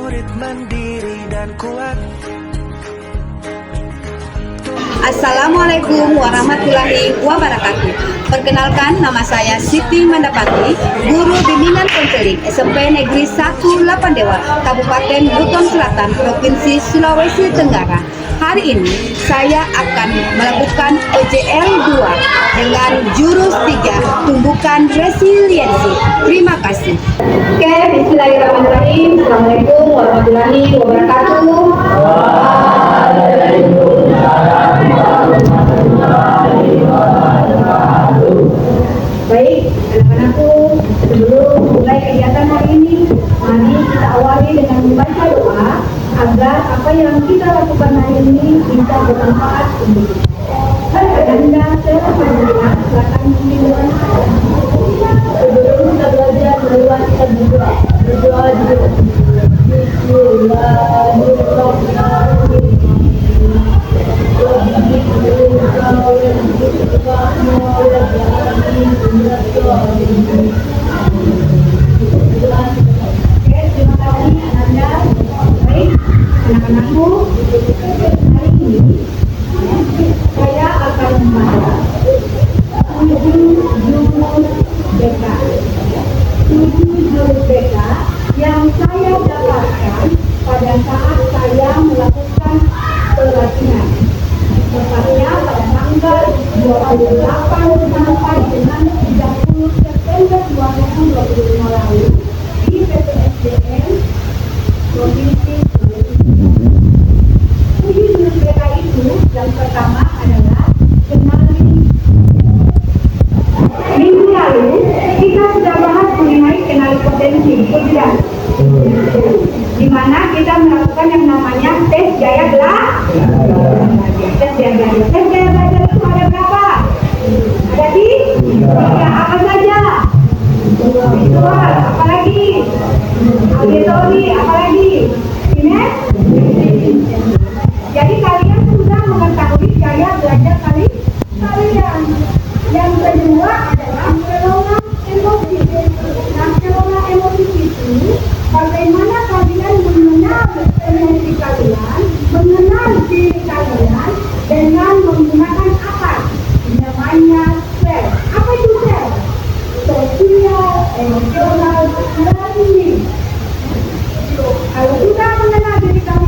prajurit mandiri dan kuat. Assalamualaikum warahmatullahi wabarakatuh. Perkenalkan, nama saya Siti Mandapati, Guru Bimbingan Konseling SMP Negeri 1 Lapandewa, Kabupaten Buton Selatan, Provinsi Sulawesi Tenggara. Hari ini saya akan melakukan OJL 2 dengan jurus 3, tumbuhkan resiliensi. Terima kasih. Oke, bismillahirrahmanirrahim. Assalamualaikum warahmatullahi wabarakatuh. Baik, anak-anakku, sebelum mulai kegiatan hari ini, mari kita awali dengan membaca doa agar apa yang kita lakukan hari ini bisa bermanfaat untuk kita. Anda selanjutnya silakan memilih. Sebelum kita belajar, mari kita berdoa. Berdoa dulu. Anak-anakku, hari ini saya akan membaca 7 jurus BK. 7 jurus BK yang saya dapatkan pada saat saya melakukan pelatihan. Tepatnya pada tanggal 28 sampai dengan 30 September 2025 lalu di PPSDM Provinsi yang pertama adalah kenali. Minggu lalu kita sudah bahas mengenai kenali potensi, tidak? Di mana kita melakukan yang namanya tes gaya belajar. Tes gaya belajar. Tes gaya belajar itu ada berapa? Ada tiga. Apa saja? Visual, apalagi? Auditori, apalagi? Jadi kalian sudah mengetahui gaya belajar kalian. Yang kedua adalah kelola emosi. Nah, kelola emosi itu bagaimana kalian mengenal emosi kalian, mengenal diri kalian dengan menggunakan apa? Namanya self. Apa itu self? Sosial, emosional, learning. Kalau sudah mengenal diri kalian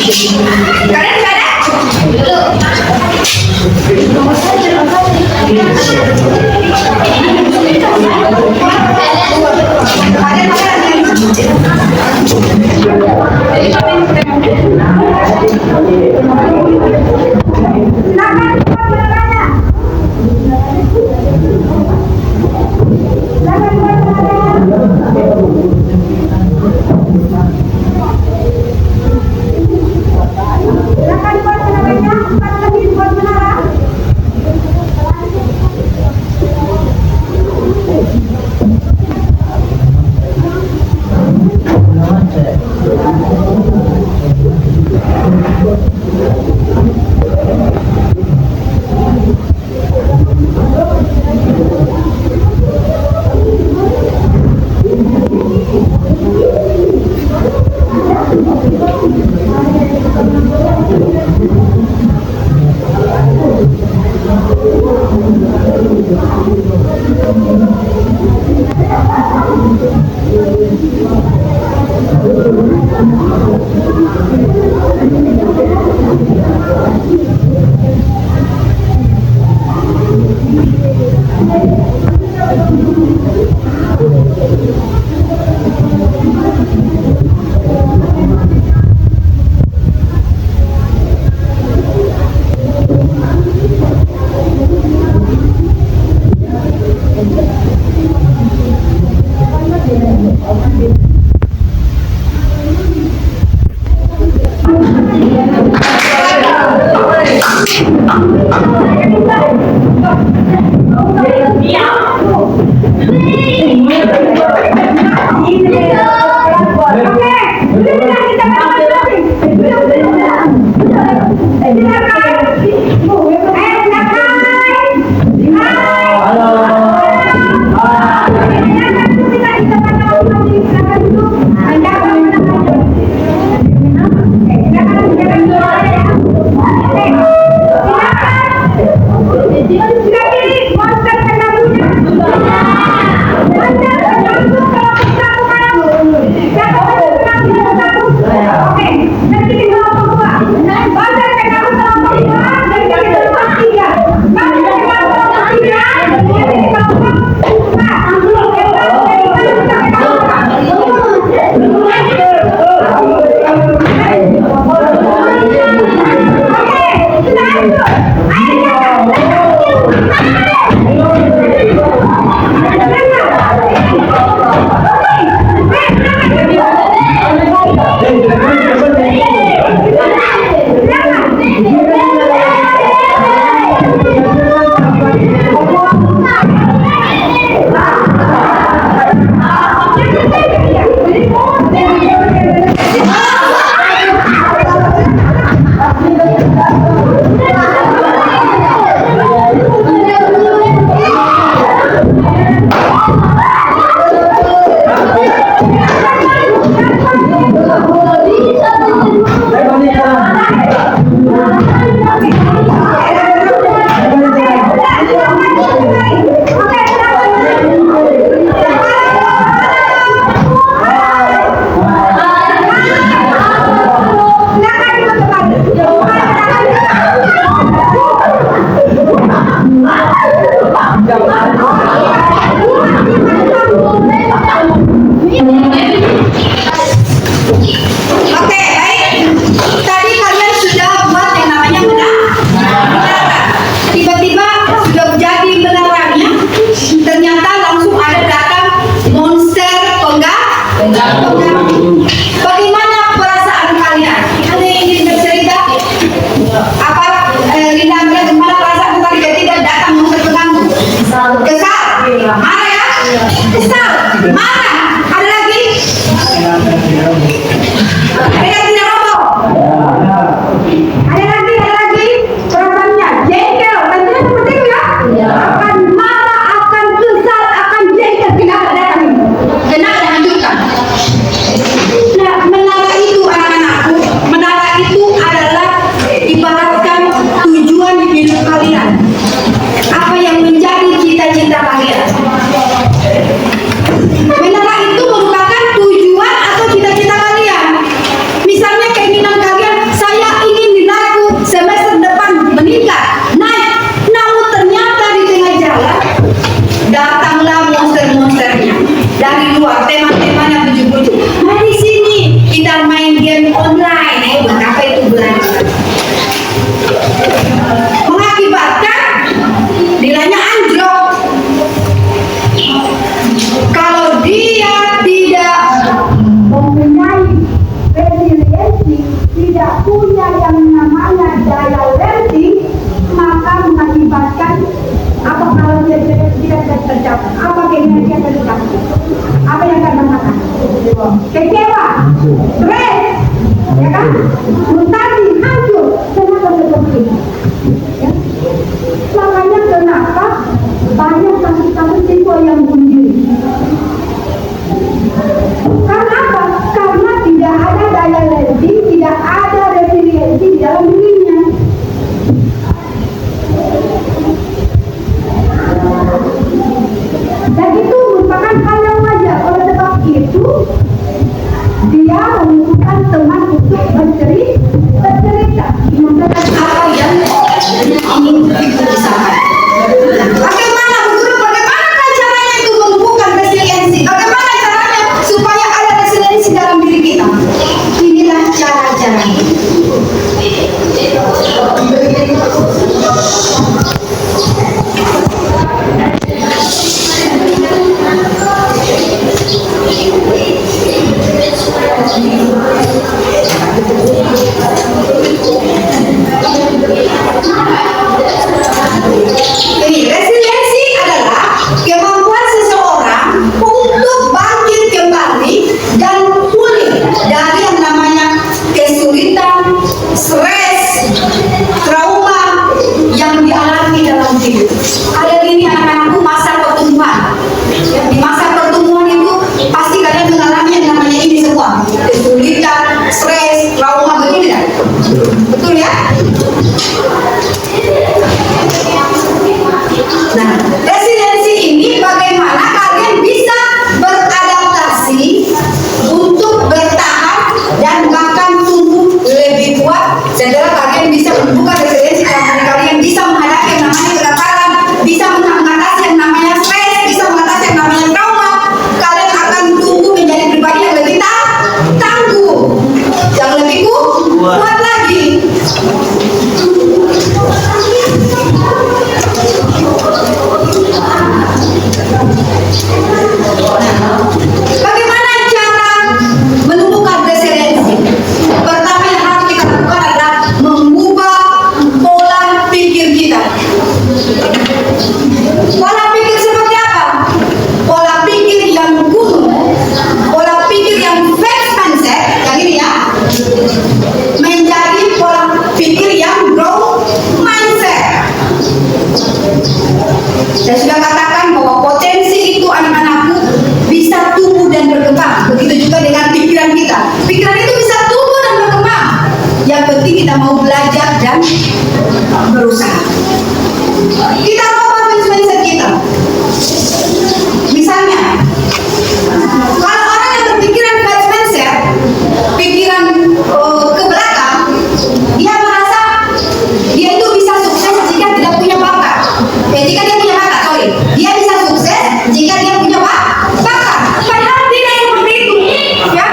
Kalian nggak ada? Menara itu adalah ibaratkan Nah, resiliensi ini bagaimana kalian bisa beradaptasi untuk bertahan dan bahkan tumbuh lebih kuat. Setelah kalian bisa membuka resiliensi dalam diri kalian, bisa menghadapi yang namanya kegagalan, bisa mengatasi yang namanya stres, bisa mengatasi yang namanya trauma, kalian akan tumbuh menjadi pribadi yang lebih tangguh, yang lebih kuat lagi. Bagaimana cara menumbuhkan resiliensi? Pertama yang harus kita lakukan adalah mengubah pola pikir kita. Pola pikir seperti apa? Pola pikir yang kuno, pola pikir yang fixed mindset, yang ini ya, menjadi pola pikir yang growth mindset. Saya sudah katakan bahwa potensi itu anak-anakku bisa tumbuh dan berkembang. Begitu juga dengan pikiran kita. Pikiran itu bisa tumbuh dan berkembang. Yang penting kita mau belajar dan berusaha. Kita ubah mindset kita. Misalnya, kalau orang yang berpikiran fixed mindset, pikiran ke belakang, dia merasa dia itu bisa sukses jika tidak punya bakat. Jika dia punya bakat, dia bisa sukses jika dia punya bakat. Padahal tidak seperti itu, ya.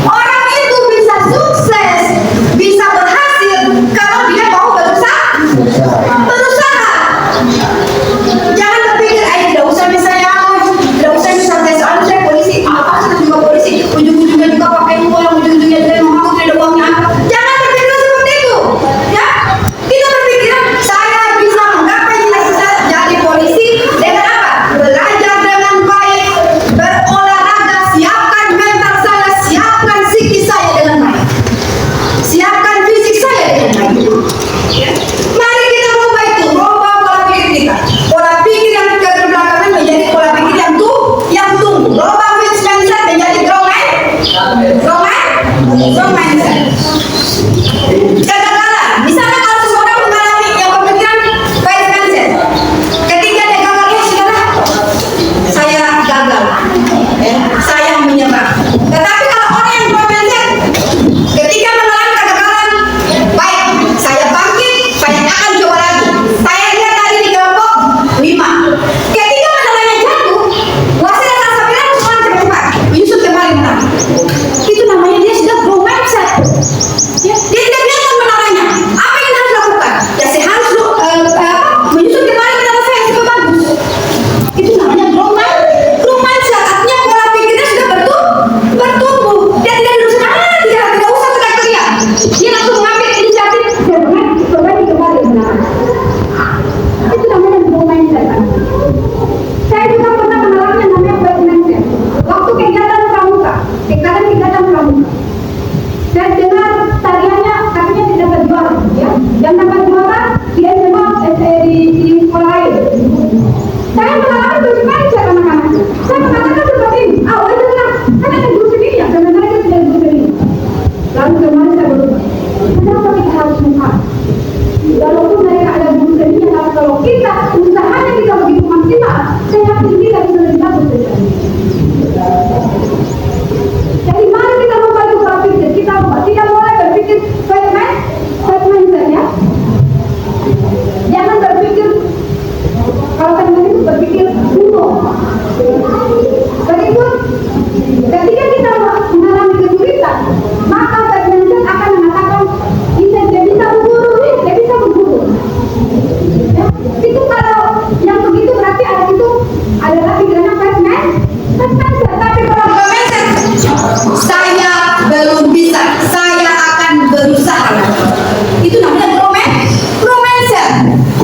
Orang itu bisa sukses, bisa berhasil kalau dia mau berusaha. Jangan berpikir, tidak usah misalnya, tidak usah misalnya soalnya saya polisi, apa sih juga polisi, ujung-ujungnya juga pakai uang, ujung-ujungnya saya mau aku tidak ada uangnya. Jangan berpikir seperti itu, ya. Kita berpikir saya bisa menggapai cita-cita jadi polisi dengan apa? Belajar dengan baik, berolahraga, siapkan mental saya, siapkan psikis saya dengan baik, siapkan fisik saya dengan baik. Mari kita ubah itu, ubah pola pikir kita. Pola pikir yang kebelakangnya menjadi pola pikir yang tumbuh. Ubah fixed mindset menjadi growth mindset. Kegagalan, misalnya kalau seseorang mengalami yang berpikiran fixed mindset, ketika dia gagal, saudara, saya gagal, saya menyerah. Tetapi kalau orang yang growth mindset, ketika mengalami kegagalan, baik, saya bangkit, saya akan coba lagi. Saya lihat tadi di kelompok 5. Ketika mentalnya jatuh, wasit rasa bilang semua cepat-cepat menyusut kembali mental. Itu namanya dia sudah growth mindset. Ya, dia tidak biarkan mentalnya. Apa yang harus lakukan? Ya saya harus menyusut kembali mental saya supaya bagus. Itu namanya growth mindset. Artinya pola pikirnya sudah bertumbuh. Dia tidak berusaha, tidak usah teriak-teriak. Dia langsung mengambil inisiatif. Kembali benar. Itu namanya growth mindset. Saya juga pernah mengalami yang namanya growth mindset. Waktu kegiatan pramuka, saya dengar tariannya katanya tidak terjuara, ya. Yang dapat juara dia semua di sekolah lain. Saya mengalami growth mindset anak-anak. Saya mengatakan seperti ini, wajarlah, kan ada guru sendiri ya, sebenarnya kita tidak guru sendiri. Lalu kemarin saya berubah. Kenapa kita harus muka? Walaupun mereka ada guru sendiri, tapi kalau kita usahanya kita begitu maksimal, saya yakin kita bisa lebih bagus dari sana. Jadi mari kita ubah pola pikir, kita ubah. Tidak boleh berpikir fixed mindset, ya. Jangan berpikir, kalau teman itu berpikir kuno. Berikut, ketika kita mengalami kesulitan, maka fixed mindset akan mengatakan kita tidak bisa berburu, tidak bisa berburu. Ya. Itu kalau yang begitu berarti ada itu adalah pikirannya fixed mindset. Tapi kalau growth mindset, saya belum bisa, saya akan berusaha. Itu namanya growth mindset.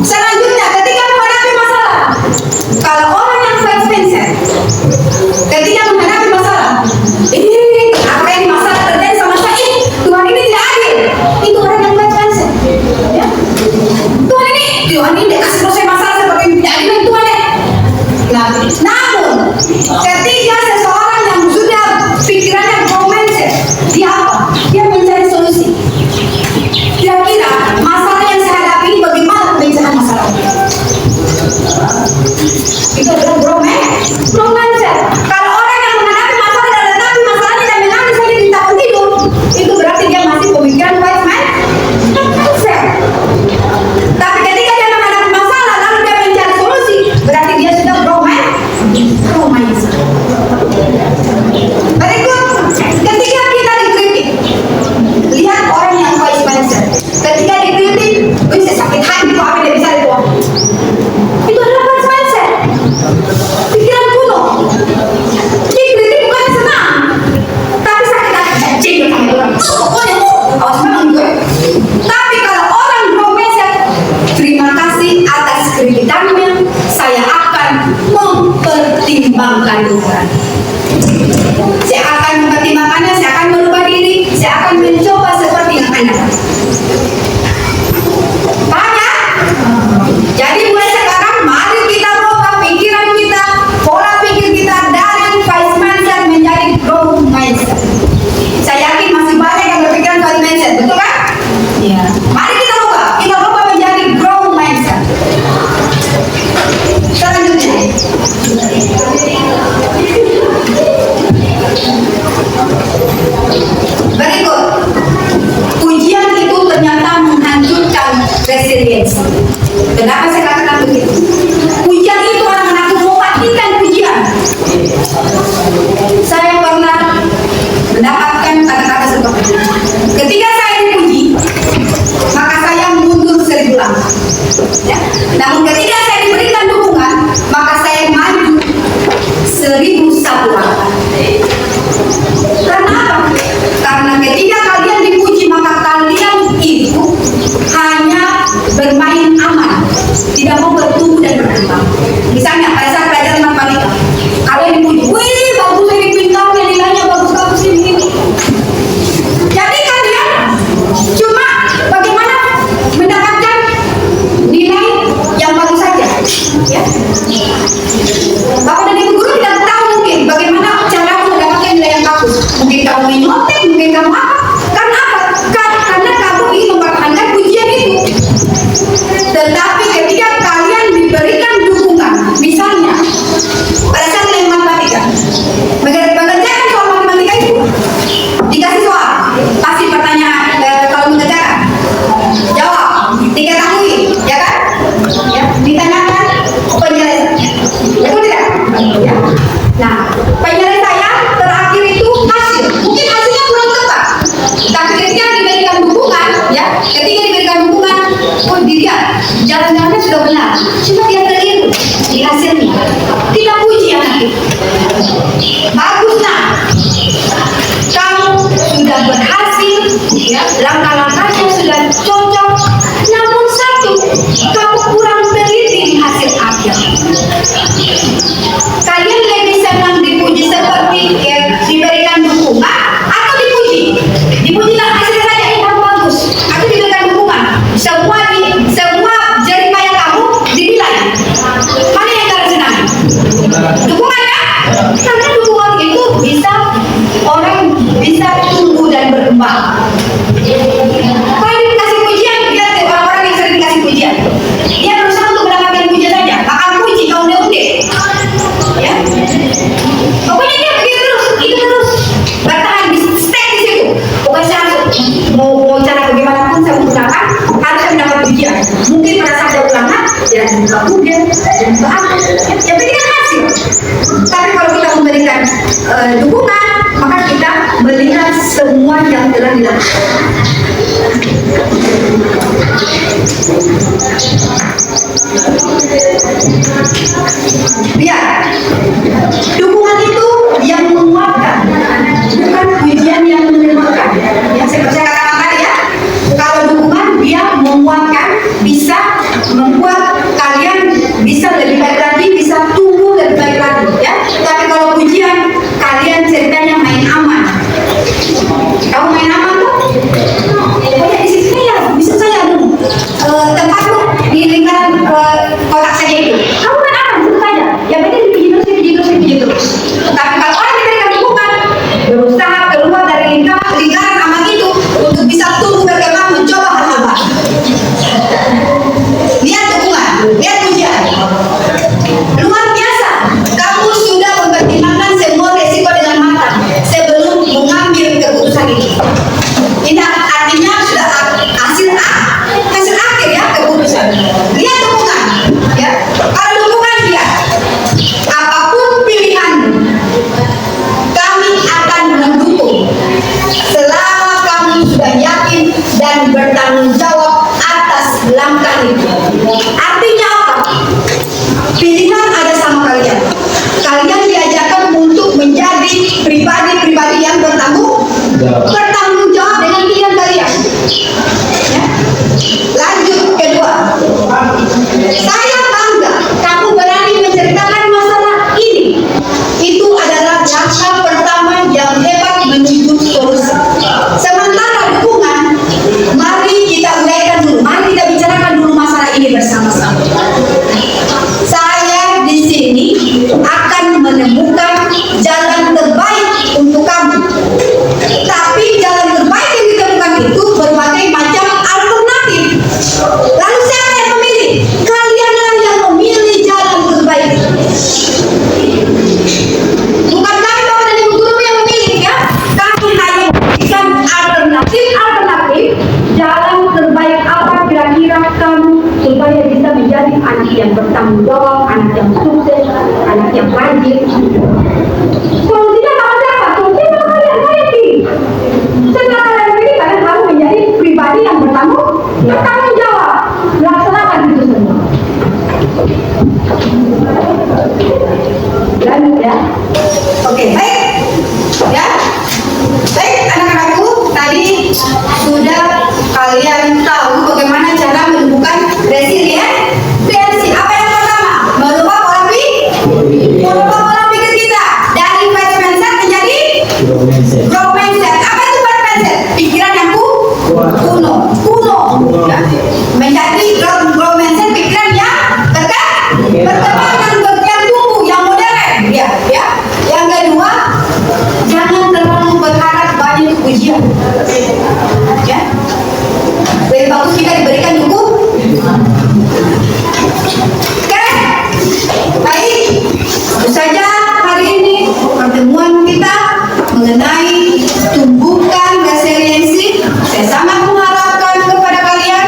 Selanjutnya, ketika menghadapi masalah, kalau orang yang fixed mindset, ketika menghadapi masalah, apa ini masalah terjadi sama saya? Tuhan ini tidak adil. Itu orang yang fixed mindset. Ya. Tuhan ini tidak kasih selesai masalah seperti ini, tidak adil Tuhan ya. Namun, ketika seseorang yang sudah pikirannya growth mindset, dia apa? Dia mencari solusi. Kira-kira masalah yang saya experience. Kenapa saya katakan begitu? Pujian itu anak-anakku mau pastikan pujian. Saya pernah mendapatkan kata-kata seperti itu. Ketika saya dipuji, maka saya mundur 1000 langkah. Ya. Namun ketika saya diberikan dukungan, maka saya maju 1001 langkah. Karena apa? Karena ketika kalian dipuji, maka kalian itu hanya bermain aman, tidak mau bertumbuh dan berkembang. Misalnya pada saat pelajaran matematika, kalian dipuji, wih bagus ini pintarnya, nilainya bagus-bagus ini. Jadi kalian cuma bagaimana mendapatkan nilai yang bagus saja, ya. Bapak dan Ibu guru tidak tahu mungkin bagaimana cara mendapatkan nilai yang bagus. Mungkin kamu nyontek, mungkin kamu apa? Karena apa? Karena kamu ingin mempertahankan pujian itu. Tetapi ketika kalian diberikan dukungan, misalnya pada saat nilai matematika, mengerjakan soal matematika itu dikasih soal, pasti pertanyaan kalau mengerjakan, jawab, diketahui, ya kan? Ya, ditanyakan penjelasannya, betul tidak? Ya. Nah, penyelesaian terakhir itu hasil. Mungkin hasilnya kurang tepat, tapi ketika diberikan dukungan, ya, ketika diberikan dukungan, oh dilihat jalan-jalannya sudah benar, cuma dia keliru di hasilnya. Kita puji anak itu. Bagus nak, kamu sudah berhasil, ya, langkah-langkahnya sudah cocok. Namun satu, kamu kurang teliti di hasil akhir. Kalian lebih senang dipuji seperti diberikan dukungan atau dipuji? Dipujilah hasilnya saja, kamu bagus. Atau diberikan dukungan, semua jerih payah kamu dinilai. Mana yang kalian senang? Dukungan ya? Karena dukungan itu bisa orang bisa tumbuh dan berkembang. Kalau dikasih pujian, lihat orang-orang yang sering dikasih pujian, dia berusaha untuk mendapatkan pujian saja. Akan puji kau udah, ya. Pokoknya dia begitu terus, itu terus bertahan di stay di situ. Pokoknya saya harus mau cara bagaimanapun saya menggunakan, harus saya mendapat pujian. Mungkin pada saat saya ulangan, dia buka pujian, dia buka apa? Ya berikan hasil. Tapi kalau kita memberikan dukungan, maka kita melihat semua yang telah dilakukan. Lihat, dukungan itu yang menguatkan, bukan pujian yang melemahkan. Yang saya katakan tadi ya, kalau dukungan dia menguatkan, bisa membuat kalian bisa lebih baik lagi, bisa tumbuh lebih baik lagi, ya. Tapi kalau pujian, kalian ceritanya main aman. Kamu main aman tuh? Pokoknya di sini ya, bisa saya tempat tuh di lingkaran kotak saja itu. Kamu main aman, tentu saja. Yang penting dipuji terus. Tapi kalau orang diberikan dukungan, berusaha keluar dari lingkaran aman itu untuk bisa tumbuh berkembang, mencoba hal-hal baru. Lihat dukungan, lihat pujian. Luar biasa, kamu sudah mempertimbangkan semua resiko dengan matang sebelum mengambil keputusan ini. Ini artinya sudah hasil akhir ya keputusan. Lihat dukungan, ya. Kalau dukungan dia, apapun pilihan, kami akan mendukung selama kamu sudah yakin dan bertanggung jawab atas langkah itu. Artinya apa? Pilihan ada sama kalian. Kalian diajarkan untuk menjadi pribadi-pribadi yang bertanggung jawab dengan pilihan kalian. Ya. Lanjut kedua, saya bangga kamu berani menceritakan masalah ini. Itu adalah langkah pertama yang hebat menuju solusi. Sementara dukungan, mari kita uraikan dulu, mari kita bicarakan dulu masalah ini bersama-sama. Saya di sini akan menemukan jalan terbaik untuk kamu. Tapi jalan terbaik yang ditemukan itu berbagai macam alternatif. Lalu siapa yang memilih? Kalianlah yang memilih jalan terbaik. Bukan kami Bapak dan Ibu guru yang memilih ya. Kami hanya memberikan alternatif jalan terbaik apa kira-kira kamu yang bertanggung jawab, anak yang sukses, anak yang rajin. Solusinya sama siapa? Solusinya sama kalian, saya pilih. Setelah kalian pilih, kalian harus menjadi pribadi yang bertanggung jawab. Laksanakan itu semua. Lanjut ya. Oke, baik. Ya. Baik, anak-anakku, tadi sudah kalian tahu bagaimana cara menumbuhkan resiliensi. Apa yang pertama? Merubah pola pikir kita dari fixed mindset menjadi growth mindset. Apa itu fixed mindset? Pikiran yang kuno. Ya. Menjadi growth mindset, pikiran yang berkembang dan tumbuh, yang modern. Ya. Yang kedua, jangan terlalu berharap banyak pujian. Ya. Lebih bagus kita diberikan dukungan. Oke, baik. Itu saja hari ini pertemuan kita mengenai tumbuhkan resiliensi. Saya sangat mengharapkan kepada kalian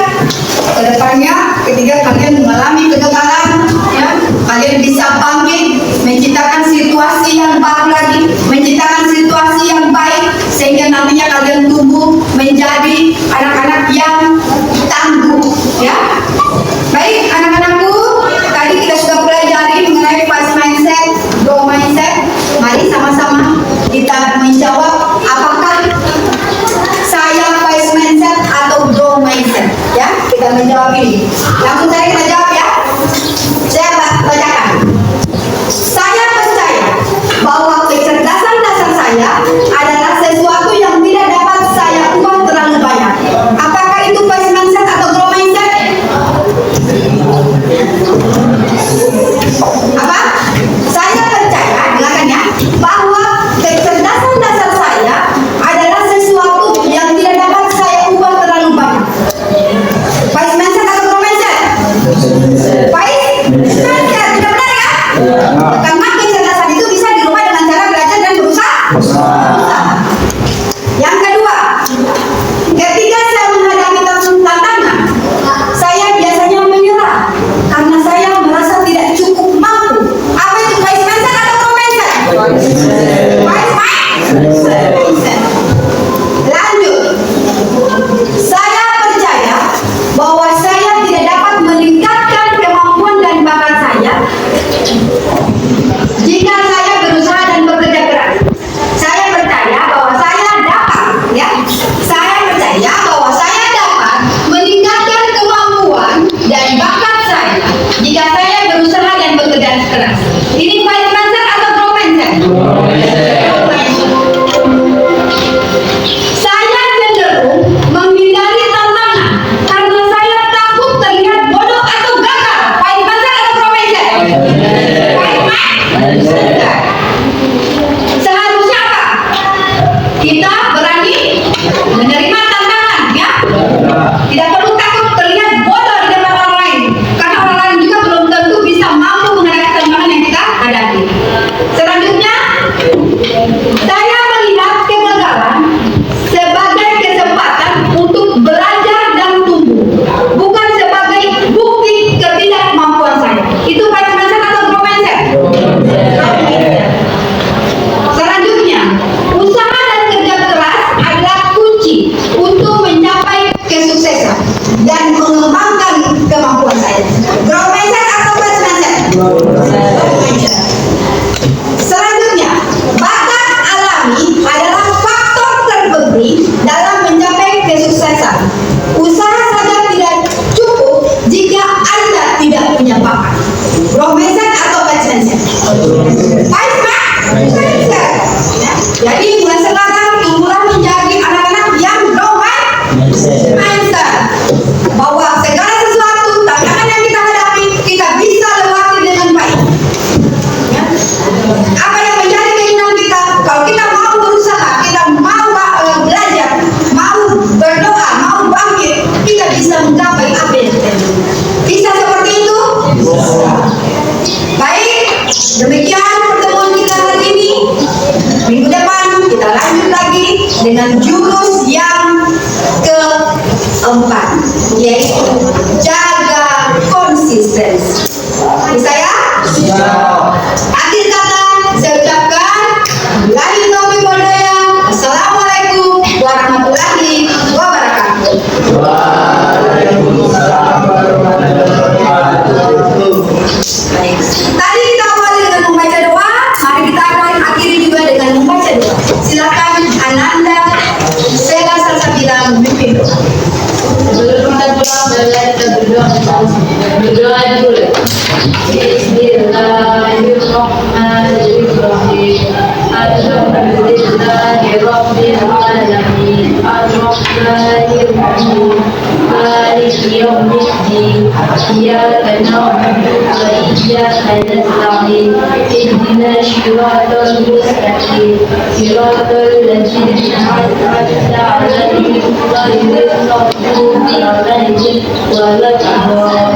kedepannya ketika kalian mengalami kegagalan, ya, kalian bisa bangkit, menciptakan situasi yang baru lagi, menciptakan situasi yang baik, sehingga nantinya kalian tumbuh menjadi anak-anak yang tangguh, ya. Baik, anak-anakku, tadi kita sudah pelajari mengenai fixed mindset, growth mindset. Mari sama-sama kita menjawab apakah saya fixed mindset atau growth mindset, ya. Kita menjawab ini. Langsung saja kita jawab ya. Saya bacakan. Saya percaya bahwa kecerdasan dasar saya adalah sesuatu yang tidak dapat saya ubah terlalu banyak. Apakah itu fixed mindset atau growth mindset? Apa? Saya percaya, dengarkan ya, bahwa kecerdasan dasar saya adalah sesuatu yang tidak dapat saya ubah terlalu banyak. Fixed mindset atau growth mindset? Fixed mindset, tidak benar ya? Karena kecerdasan itu bisa dirubah dengan cara belajar dan berusaha. Yang kedua, ketika saya menghadapi tantangan, saya biasanya menyerah karena saya merasa tidak cukup mampu. Apa itu fixed mindset atau growth mindset? Fixed mindset. Lanjut. Saya percaya bahwa saya tidak dapat meningkatkan kemampuan dan bakat saya jika saya berusaha dan bekerja keras. Saya percaya bahwa saya dapat, ya. Saya percaya bahwa saya dapat meningkatkan kemampuan dan bakat saya jika saya berusaha dan bekerja keras. Ini fixed mindset atau growth mindset? Saya cenderung menghindari tantangan karena saya takut terlihat bodoh atau gagal. Fixed mindset atau growth mindset? Fixed mindset. Seharusnya apa? Kita berani menerima tantangan, ya. Tidak perlu takut terlihat bodoh di depan orang lain, karena orang lain juga belum tentu bisa mampu menghadapi tantangan yang kita hadapi. Selanjutnya, saya melihat kegagalan sebagai kesempatan untuk belajar dan tumbuh, bukan sebagai bukti ketidakmampuan saya. Itu fixed mindset atau growth mindset? Selanjutnya, usaha dan kerja keras adalah kunci untuk mencapai kesuksesan dan mengembangkan kemampuan saya. Growth mindset atau fixed mindset? Selanjutnya, bakat alami adalah faktor terpenting dalam mencapai kesuksesan. Usaha saja tidak cukup jika Anda tidak punya bakat. Growth mindset atau fixed mindset? Fixed mindset. Jadi mulai sekarang tumbuhlah menjadi anak-anak yang growth mindset. Bahwa segala sesuatu tantangan yang kita hadapi kita bisa lewati dengan baik. Ya. Apa yang menjadi keinginan kita? Kalau kita mau berusaha, kita mau belajar, mau berdoa, mau bangkit, kita bisa menggapai apa yang kita inginkan. Bisa seperti itu? Baik, demikian pertemuan kita hari ini. Minggu depan kita lanjut lagi dengan jurus yang keempat, yaitu jaga konsistensi. Berdoa dulu. Bismillahirrahmanirrahim. Alhamdulillahirabbil alamin. Arrahmanirrahim. Maliki yaumiddin. Iyyaka na'budu wa iyyaka nasta'in. Ihdinas siratal mustaqim. Siratal ladzina an'amta 'alaihim ghairil maghdubi 'alaihim waladdallin.